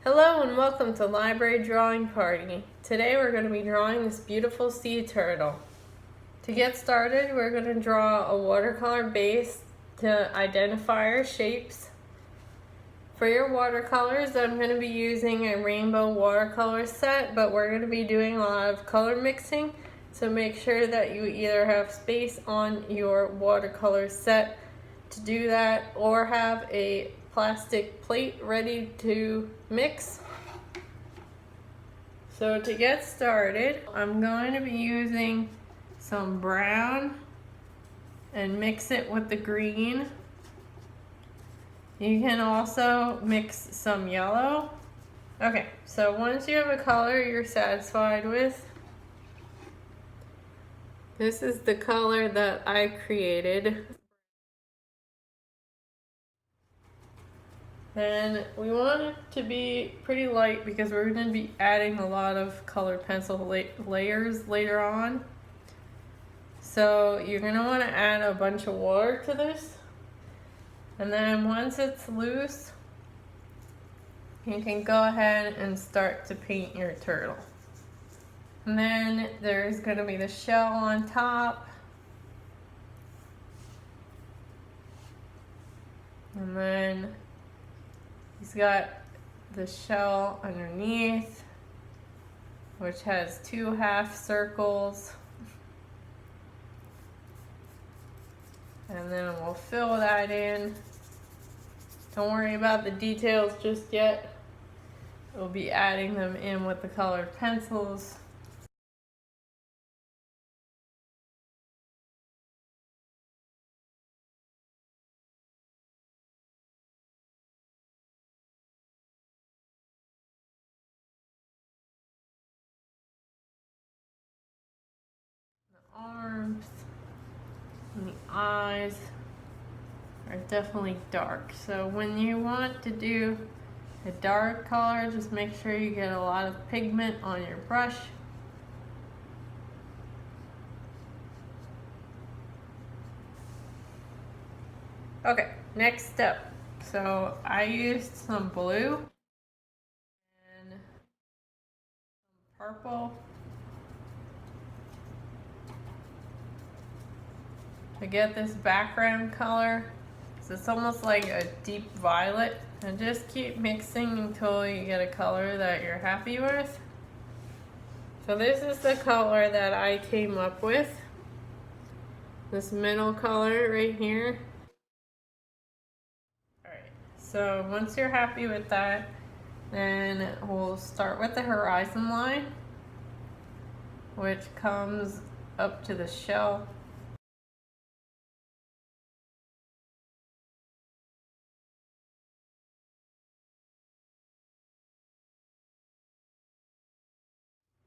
Hello and welcome to Library Drawing Party. Today we're going to be drawing this beautiful sea turtle. To get started, we're going to draw a watercolor base to identify our shapes. For your watercolors, I'm going to be using a rainbow watercolor set, but we're going to be doing a lot of color mixing, so make sure that you either have space on your watercolor set to do that or have a plastic plate ready to mix. So to get started, I'm going to be using some brown and mix it with the green. You can also mix some yellow. Okay, so once you have a color you're satisfied with, this is the color that I created. And we want it to be pretty light because we're going to be adding a lot of colored pencil layers later on. So you're going to want to add a bunch of water to this. And then once it's loose, you can go ahead and start to paint your turtle. And then there's going to be the shell on top. And then he's got the shell underneath, which has two half circles. And then we'll fill that in. Don't worry about the details just yet. We'll be adding them in with the colored pencils. Arms and the eyes are definitely dark, so when you want to do a dark color, just make sure you get a lot of pigment on your brush. Okay, next step. So I used some blue and some purple to get this background color. So it's almost like a deep violet, and just keep mixing until you get a color that you're happy with. So this is the color that I came up with, this middle color right here. Alright, so once you're happy with that, then we'll start with the horizon line, which comes up to the shell.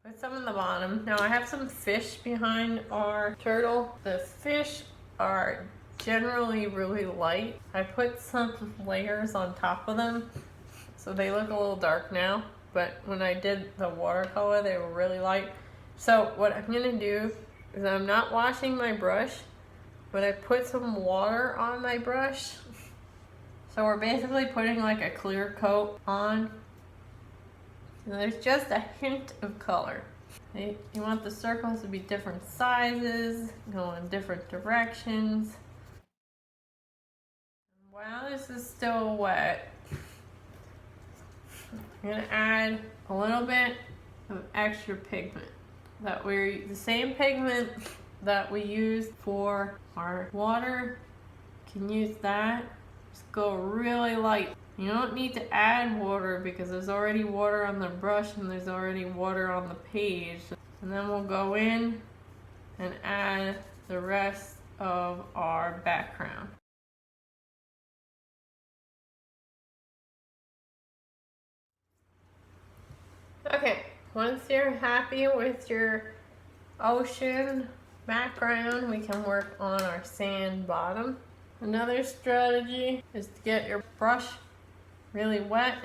Put some in the bottom. Now I have some fish behind our turtle. The fish are generally really light. I put some layers on top of them, so they look a little dark now, but when I did the watercolor, they were really light. So what I'm gonna do is I'm not washing my brush, but I put some water on my brush. So we're basically putting like a clear coat on. And there's just a hint of color. You want the circles to be different sizes, go in different directions. While this is still wet, I'm gonna add a little bit of extra pigment. The same pigment that we used for our water, you can use that. Just go really light. You don't need to add water because there's already water on the brush and there's already water on the page. And then we'll go in and add the rest of our background. Okay, once you're happy with your ocean background, we can work on our sand bottom. Another strategy is to get your brush really wet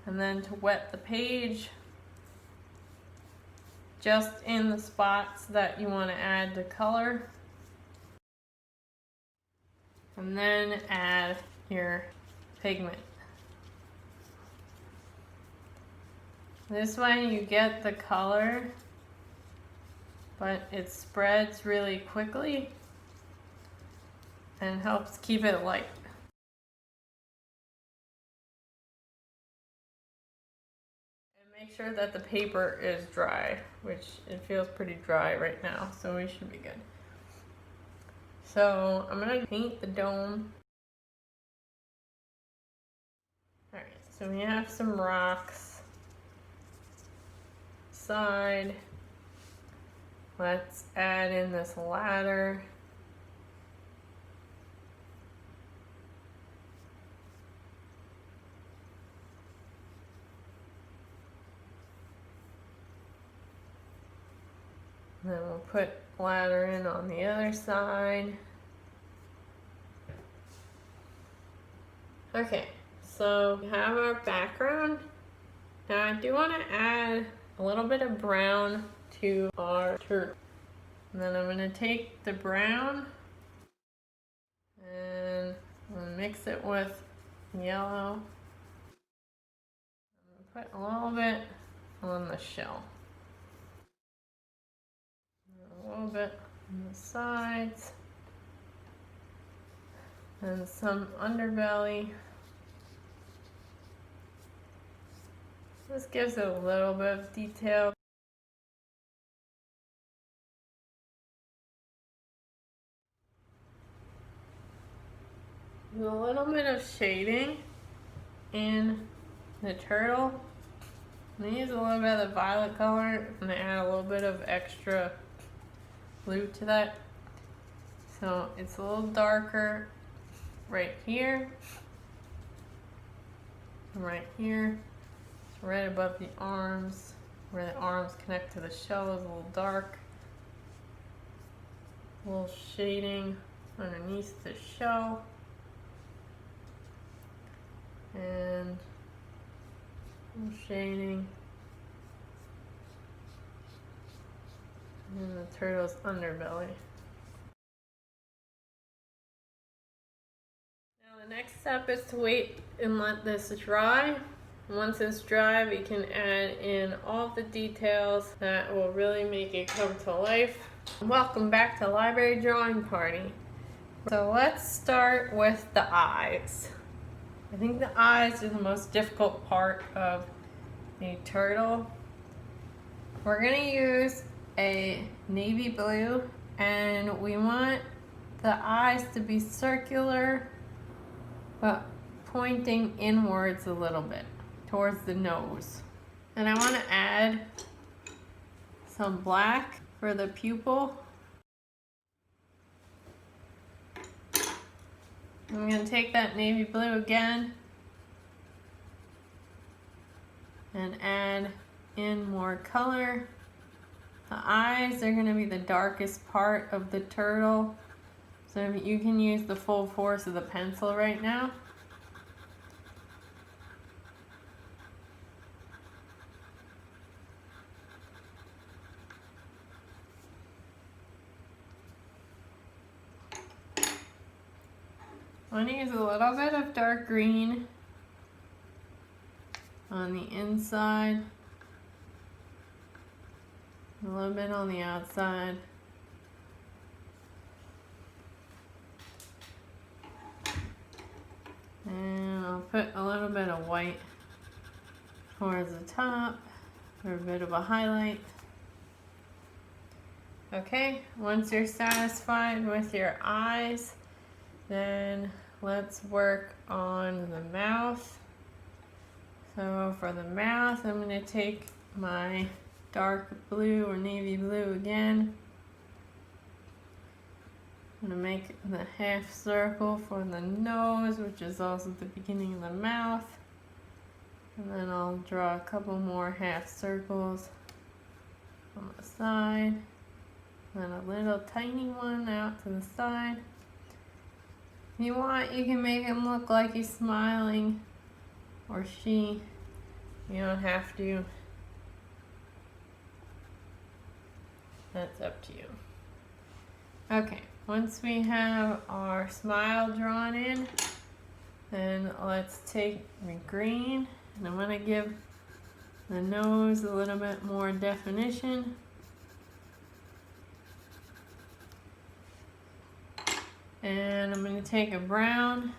and then to wet the page just in the spots that you want to add the color, and then add your pigment. This way you get the color, but it spreads really quickly and helps keep it light. And make sure that the paper is dry, which it feels pretty dry right now, so we should be good. So I'm gonna paint the dome. Alright, so we have some rocks. Side. Let's add in this ladder. Then we'll put ladder in on the other side. Okay, so we have our background. Now I do want to add a little bit of brown to our turtle. And then I'm going to take the brown and mix it with yellow. I'm going to put a little bit on the shell. A little bit on the sides. And some underbelly. This gives it a little bit of detail. Do a little bit of shading in the turtle. I'm going to use a little bit of the violet color. I'm going to add a little bit of extra blue to that. So it's a little darker right here. And right here. It's right above the arms. Where the arms connect to the shell is a little dark. A little shading underneath the shell. And some shading in the turtle's underbelly. Now the next step is to wait and let this dry. Once it's dry, we can add in all the details that will really make it come to life. Welcome back to Library Drawing Party. So let's start with the eyes. I think the eyes are the most difficult part of the turtle. We're going to use a navy blue, and we want the eyes to be circular but pointing inwards a little bit towards the nose. And I want to add some black for the pupil. I'm going to take that navy blue again and add in more color. The eyes are going to be the darkest part of the turtle, so you can use the full force of the pencil right now. I'm going to use a little bit of dark green on the inside, a little bit on the outside. And I'll put a little bit of white towards the top for a bit of a highlight. Okay, once you're satisfied with your eyes, then let's work on the mouth. So for the mouth, I'm going to take my dark blue or navy blue again. I'm going to make the half circle for the nose, which is also the beginning of the mouth. And then I'll draw a couple more half circles on the side. And a little tiny one out to the side. If you want, you can make him look like he's smiling, or she. You don't have to. That's up to you. Okay, once we have our smile drawn in, then let's take the green, and I'm going to give The nose, a little bit more definition. And I'm going to take a brown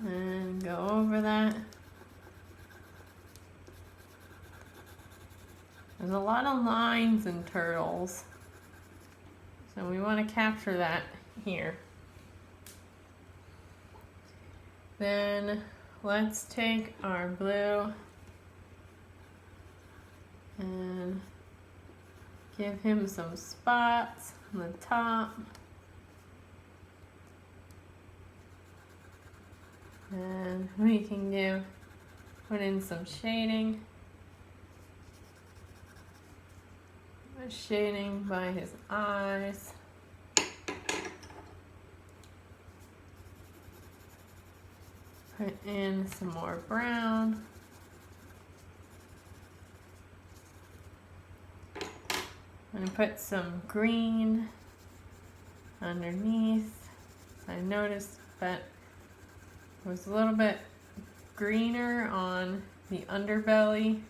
and go over that. There's a lot of lines in turtles, so we want to capture that here. Then let's take our blue and give him some spots on the top. And we can put in some shading. Shading by his eyes. Put in some more brown. I'm going to put some green underneath. I noticed that it was a little bit greener on the underbelly.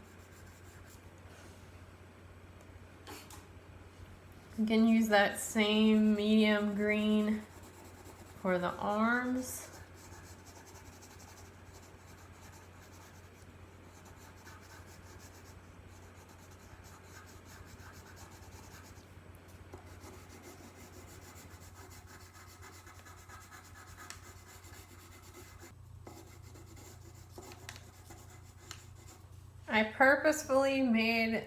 You can use that same medium green for the arms. I purposefully made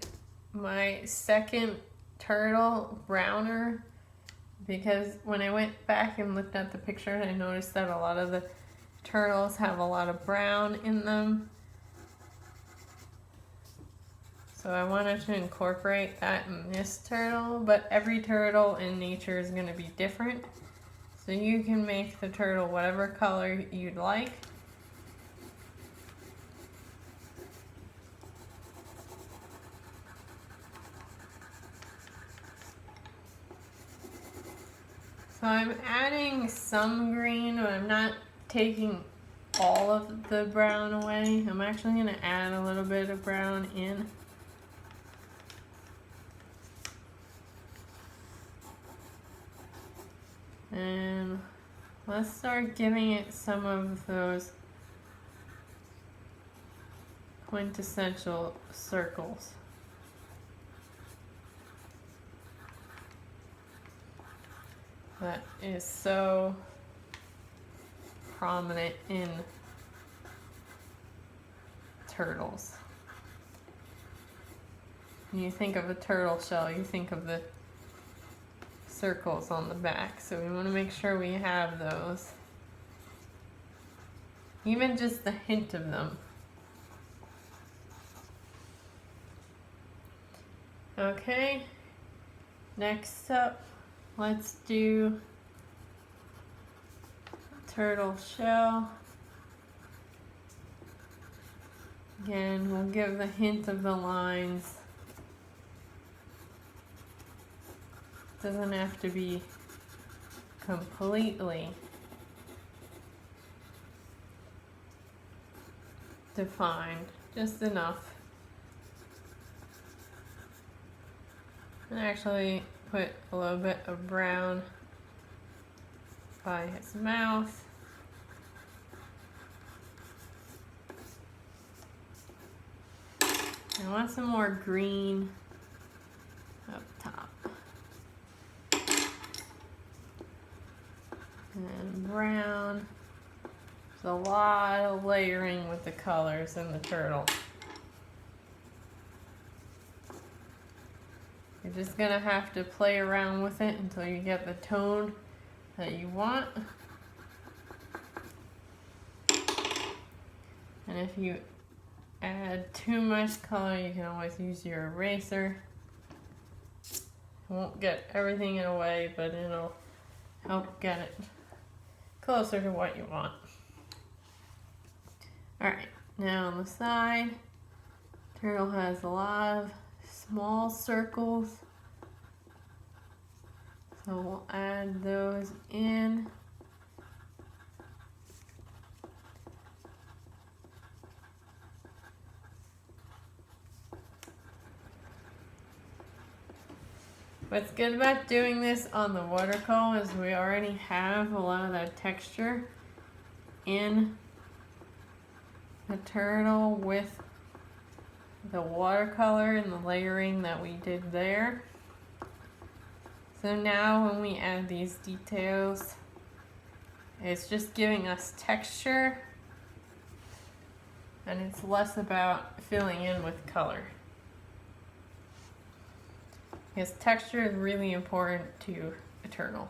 my second turtle browner because when I went back and looked at the picture, I noticed that a lot of the turtles have a lot of brown in them. So I wanted to incorporate that in this turtle, but every turtle in nature is going to be different. So you can make the turtle whatever color you'd like. So I'm adding some green, but I'm not taking all of the brown away. I'm actually going to add a little bit of brown in. And let's start giving it some of those quintessential circles. That is so prominent in turtles. When you think of a turtle shell, you think of the circles on the back. So we want to make sure we have those. Even just the hint of them. Okay, next up, let's do turtle shell. Again, we'll give the hint of the lines. Doesn't have to be completely defined, just enough. And actually put a little bit of brown by his mouth. I want some more green up top. And brown. There's a lot of layering with the colors in the turtle. You're just gonna have to play around with it until you get the tone that you want. And if you add too much color, you can always use your eraser. It won't get everything away, but it'll help get it closer to what you want. Alright, now on the side, turtle has a lot of small circles, so we'll add those in. What's good about doing this on the watercolor is we already have a lot of that texture in the turtle with the watercolor and the layering that we did there. So now when we add these details, it's just giving us texture and it's less about filling in with color. Because texture is really important to a turtle.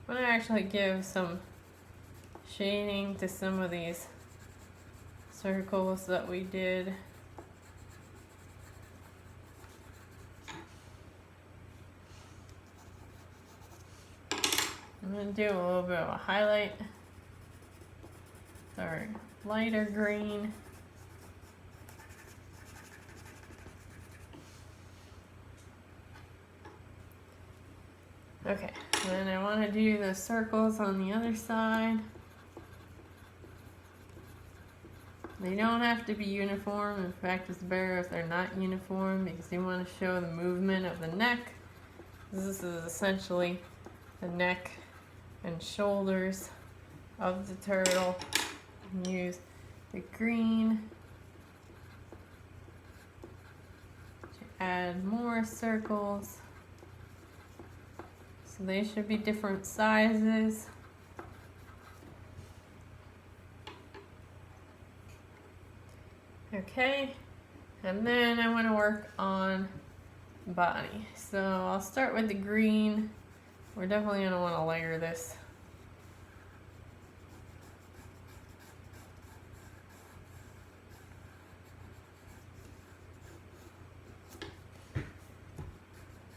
I'm going to actually give some shading to some of these circles that we did. I'm going to do a little bit of a highlight. Or lighter green. Okay, then I want to do the circles on the other side. They don't have to be uniform. In fact, it's better if they're not uniform because you want to show the movement of the neck. This is essentially the neck and shoulders of the turtle. Use the green to add more circles. So they should be different sizes. Okay, and then I want to work on body. So I'll start with the green. We're definitely going to want to layer this.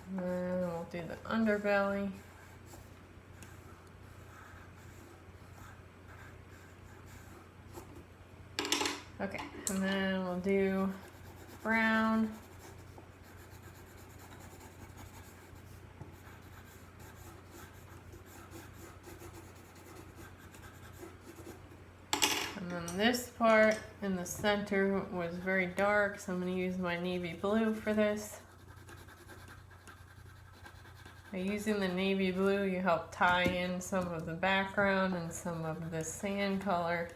And then we'll do the underbelly. Okay, and then we'll do brown. And then this part in the center was very dark, so I'm going to use my navy blue for this. By using the navy blue, you help tie in some of the background and some of the sand color.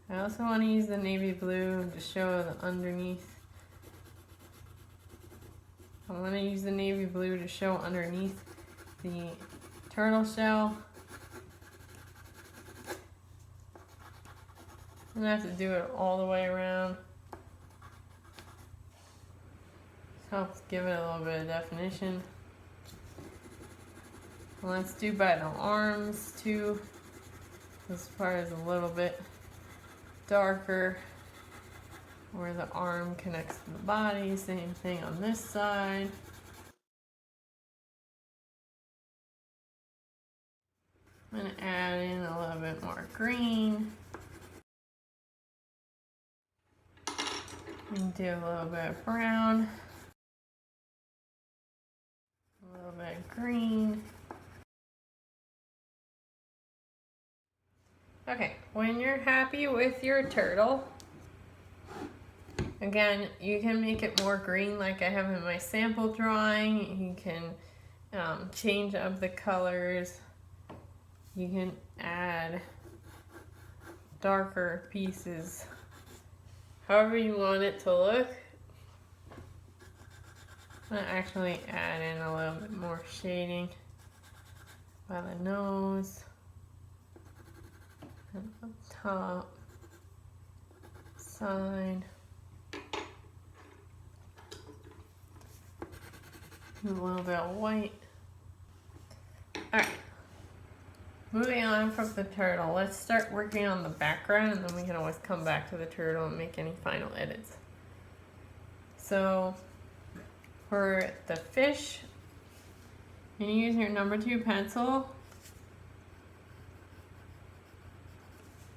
I also want to use the navy blue to show the underneath. I want to use the navy blue to show underneath the turtle shell. I'm going to have to do it all the way around. Helps give it a little bit of definition. Let's do by the arms too. This part is a little bit darker where the arm connects to the body. Same thing on this side. I'm going to add in a little bit more green. And do a little bit of brown. A little bit of green. Okay, when you're happy with your turtle, again, you can make it more green like I have in my sample drawing. You can change up the colors. You can add darker pieces, however you want it to look. I'm gonna actually add in a little bit more shading by the nose and up top, side, a little bit of white. Alright, moving on from the turtle, let's start working on the background and then we can always come back to the turtle and make any final edits. So for the fish, you use your number 2 pencil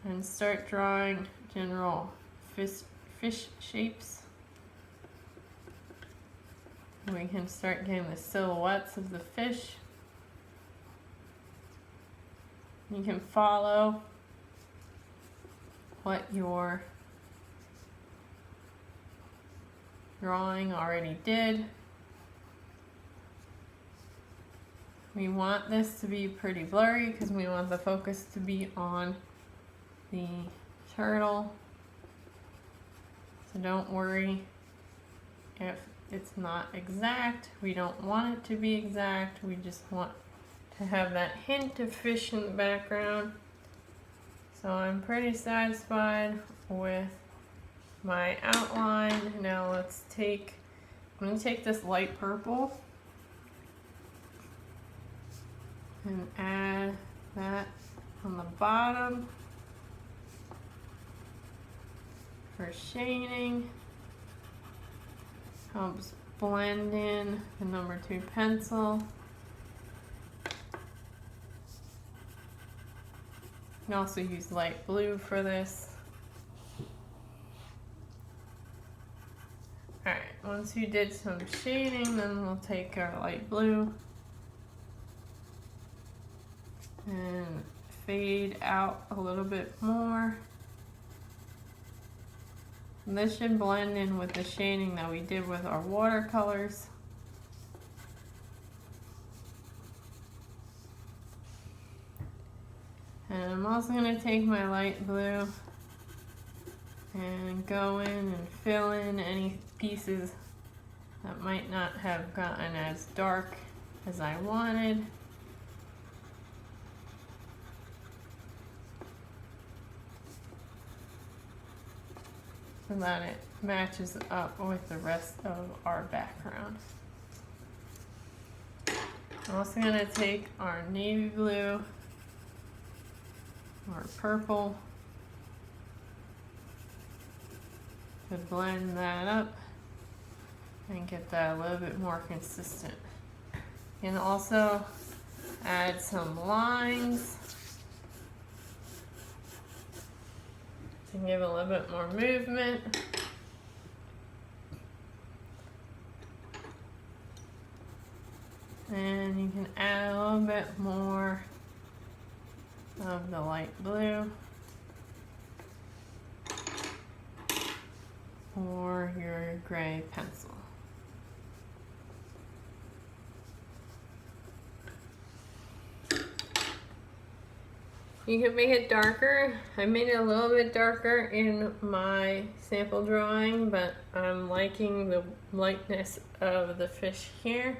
and start drawing general fish shapes. We can start getting the silhouettes of the fish. You can follow what your drawing already did. We want this to be pretty blurry because we want the focus to be on the turtle. So don't worry if it's not exact. We don't want it to be exact. We just want to have that hint of fish in the background. So I'm pretty satisfied with my outline. Now I'm going to take this light purple and add that on the bottom for shading. Helps blend in the number 2 pencil. You can also use light blue for this. Alright, once you did some shading, then we'll take our light blue and fade out a little bit more. And this should blend in with the shading that we did with our watercolors. And I'm also going to take my light blue and go in and fill in any pieces that might not have gotten as dark as I wanted. So that it matches up with the rest of our background. I'm also going to take our navy blue or purple to blend that up and get that a little bit more consistent. And also add some lines to give a little bit more movement. And you can add a little bit more of the light blue or your gray pencil. You can make it darker. I made it a little bit darker in my sample drawing, but I'm liking the lightness of the fish here.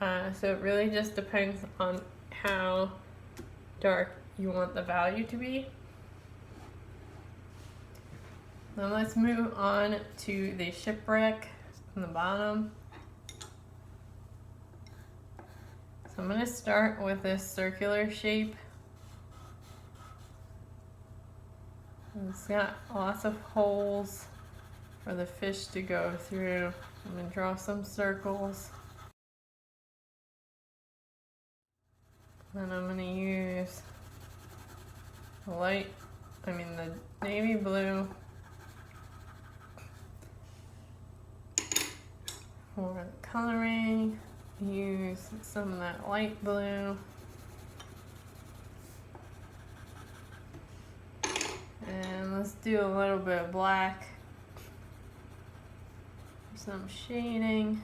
So it really just depends on how dark you want the value to be. Now let's move on to the shipwreck on the bottom. So I'm going to start with this circular shape. It's got lots of holes for the fish to go through. I'm going to draw some circles. Then I'm going to use the navy blue for the coloring. Use some of that light blue. And let's do a little bit of black for some shading.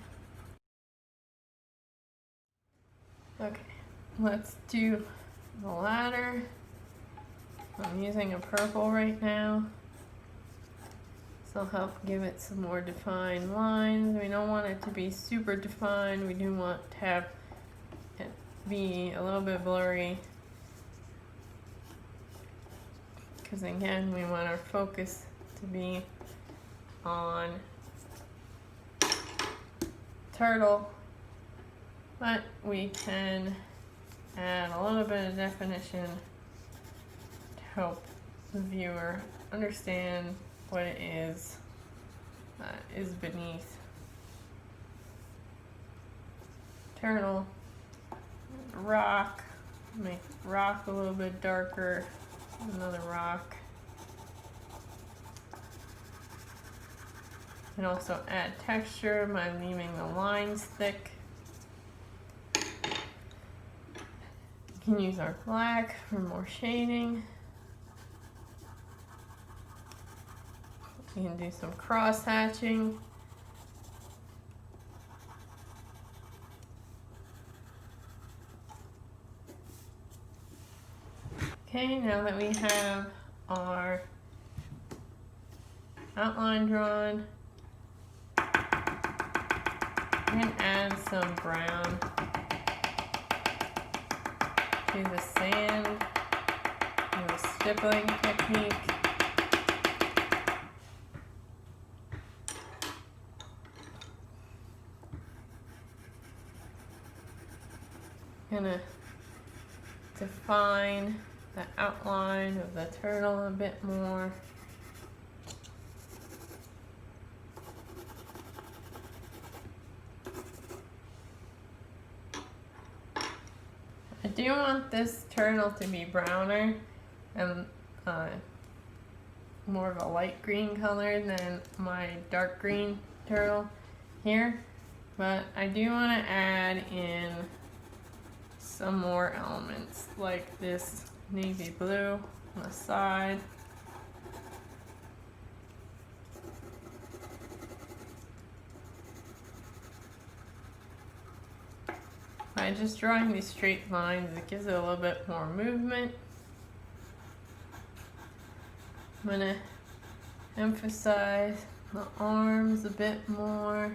Okay, let's do the ladder. I'm using a purple right now. This will help give it some more defined lines. We don't want it to be super defined. We do want to have it be a little bit blurry. Because again, we want our focus to be on turtle, but we can add a little bit of definition to help the viewer understand what it is that is beneath turtle. Rock, make rock a little bit darker. Another rock. And also add texture by leaving the lines thick. You can use our black for more shading. You can do some cross hatching. Okay, now that we have our outline drawn, I'm going to add some brown to the sand with a stippling technique. Gonna define the outline of the turtle a bit more. I do want this turtle to be browner and more of a light green color than my dark green turtle here, but I do want to add in some more elements like this navy blue on the side. By just drawing these straight lines, it gives it a little bit more movement. I'm going to emphasize the arms a bit more.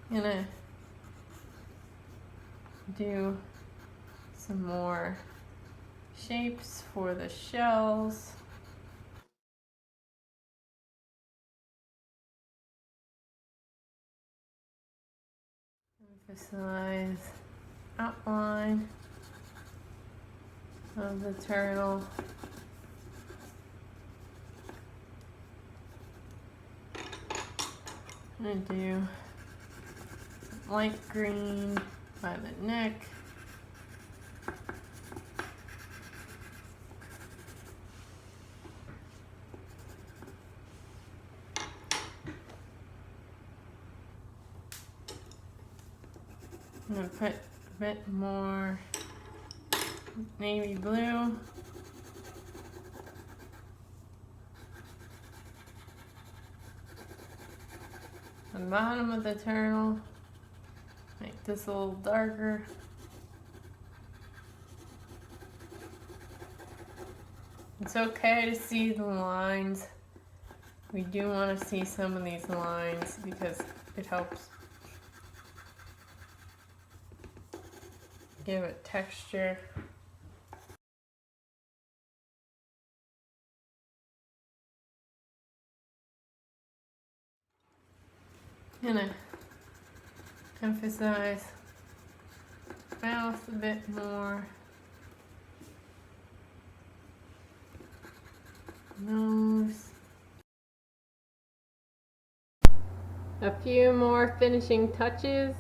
I'm going to do some more shapes for the shells. Emphasize outline of the turtle. I'm going to do light green by the neck. I'm going to put a bit more navy blue. On the bottom of the turtle, make this a little darker. It's okay to see the lines. We do want to see some of these lines because it helps give it texture. Gonna emphasize mouth a bit more. Nose. A few more finishing touches.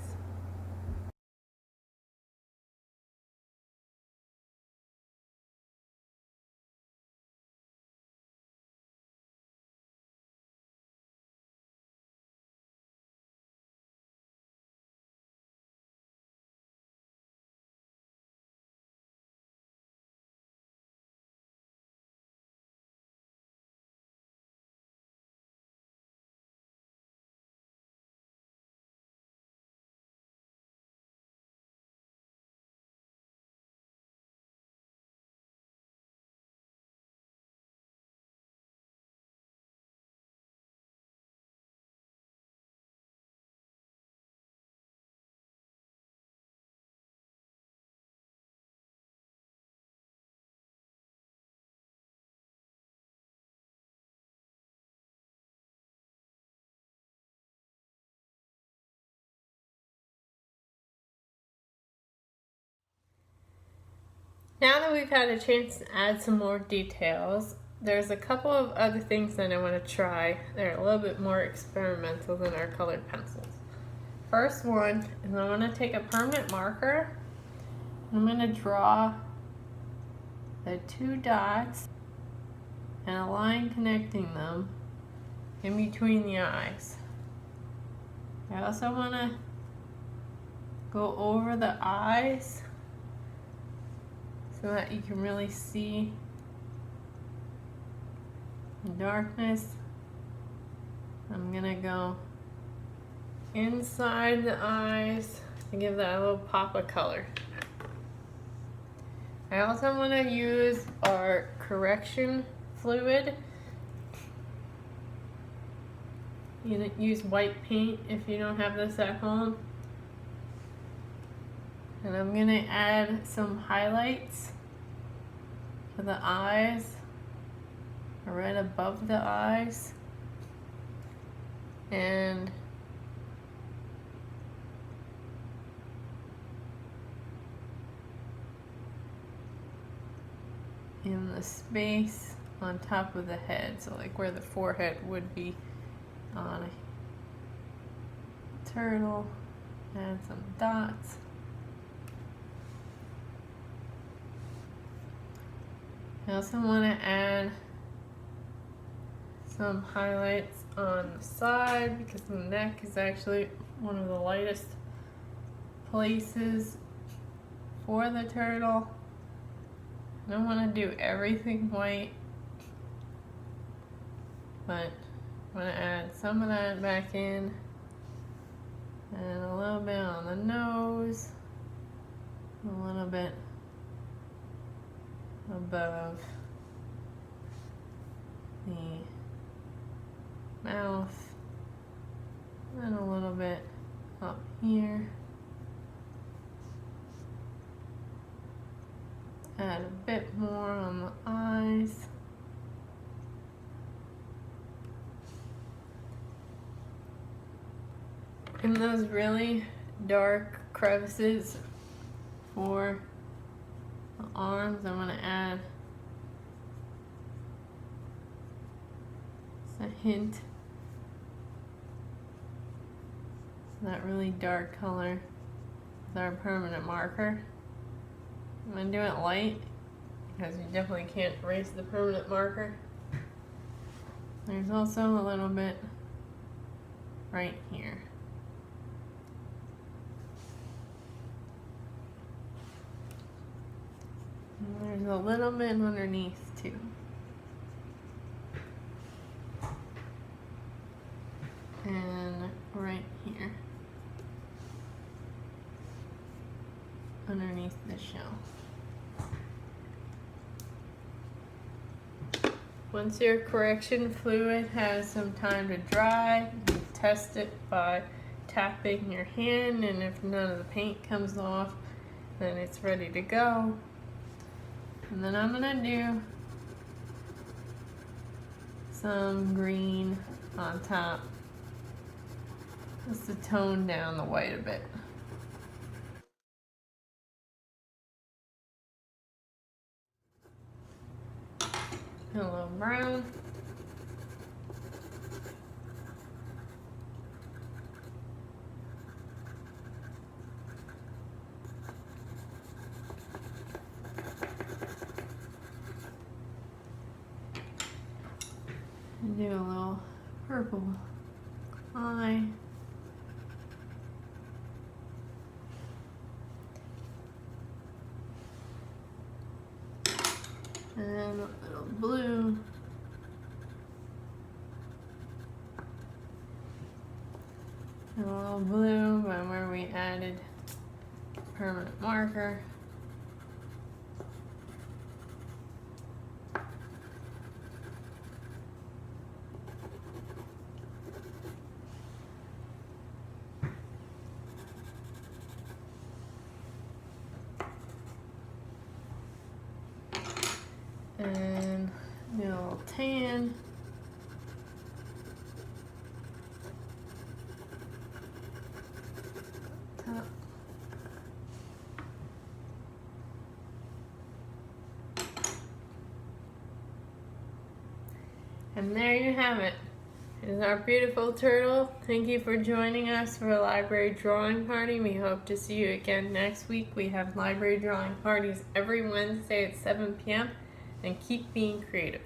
Now that we've had a chance to add some more details, there's a couple of other things that I want to try. They're a little bit more experimental than our colored pencils. First one is I want to take a permanent marker. I'm going to draw the two dots and a line connecting them in between the eyes. I also want to go over the eyes so that you can really see the darkness. I'm gonna go inside the eyes to give that a little pop of color. I also want to use our correction fluid. You use white paint if you don't have this at home. And I'm going to add some highlights for the eyes, right above the eyes. And in the space on top of the head, so like where the forehead would be on a turtle. Add some dots. I also want to add some highlights on the side because the neck is actually one of the lightest places for the turtle. I don't want to do everything white, but I'm going to add some of that back in and a little bit on the nose, a little bit above the mouth, and a little bit up here. Add a bit more on the eyes. In those really dark crevices for the arms, I'm going to add just a hint of that really dark color with our permanent marker. I'm going to do it light because you definitely can't erase the permanent marker. There's also a little bit right here. And there's a little bit underneath too. And right here. Underneath the shell. Once your correction fluid has some time to dry, you test it by tapping your hand, and if none of the paint comes off, then it's ready to go. And then I'm gonna do some green on top, just to tone down the white a bit. A little brown. And do a little purple eye. And a little blue. And a little blue by where we added permanent marker. And a little tan. Top. And there you have it. It is our beautiful turtle. Thank you for joining us for a library drawing party. We hope to see you again next week. We have library drawing parties every Wednesday at 7 p.m. and keep being creative.